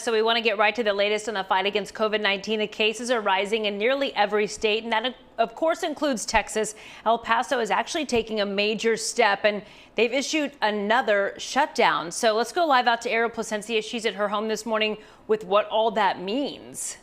So we want to get right to the latest on the fight against COVID-19. The cases are rising in nearly every state, and that, of course, includes Texas. El Paso is actually taking a major step, and they've issued another shutdown. So let's go live out to Ariel Placencia. She's at her home this morning with what all that means.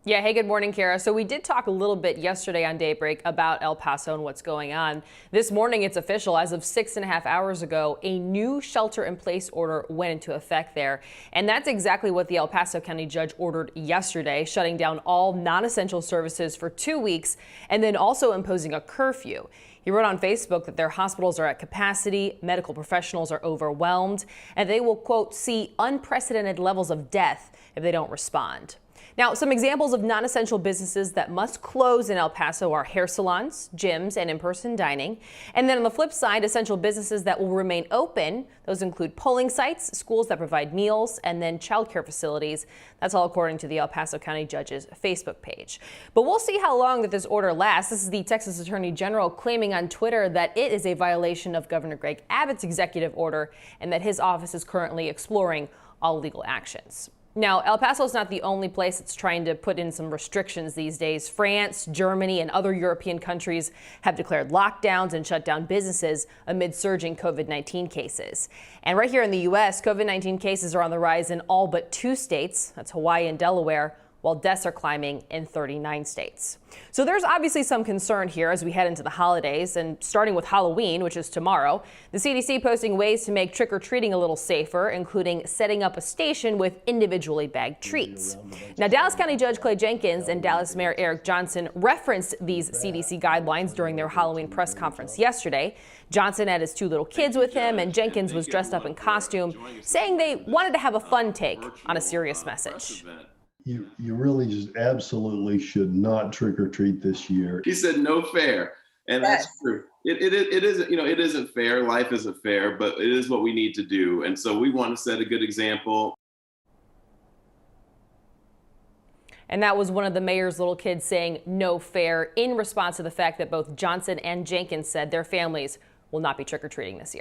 Yeah, hey, good morning, Kara. So we did talk a little bit yesterday on Daybreak about El Paso and what's going on. This morning, it's official. As of 6.5 hours ago, a new shelter-in-place order went into effect there. And that's exactly what the El Paso County judge ordered yesterday, shutting down all non-essential services for 2 weeks and then also imposing a curfew. He wrote on Facebook that their hospitals are at capacity, medical professionals are overwhelmed, and they will, quote, see unprecedented levels of death if they don't respond. Now, some examples of non-essential businesses that must close in El Paso are hair salons, gyms, and in-person dining. And then on the flip side, essential businesses that will remain open, those include polling sites, schools that provide meals, and then childcare facilities. That's all according to the El Paso County Judge's Facebook page. But we'll see how long that this order lasts. This is the Texas Attorney General claiming on Twitter that it is a violation of Governor Greg Abbott's executive order and that his office is currently exploring all legal actions. Now, El Paso is not the only place that's trying to put in some restrictions these days. France, Germany, and other European countries have declared lockdowns and shut down businesses amid surging COVID-19 cases. And right here in the U.S., COVID-19 cases are on the rise in all but 2 states. That's Hawaii and Delaware, while deaths are climbing in 39 states. So there's obviously some concern here as we head into the holidays, and starting with Halloween, which is tomorrow, the CDC posting ways to make trick-or-treating a little safer, including setting up a station with individually bagged treats. Now, Dallas County Judge Clay Jenkins and Dallas Mayor Eric Johnson referenced these CDC guidelines during their Halloween press conference yesterday. Johnson had his 2 little kids with him, and Jenkins was dressed up in costume, saying they wanted to have a fun take on a serious message. You really just absolutely should not trick or treat this year. He said no fair, and that's true. It isn't, it isn't fair. Life isn't fair, but it is what we need to do, and so we want to set a good example. And that was one of the mayor's little kids saying no fair in response to the fact that both Johnson and Jenkins said their families will not be trick or treating this year.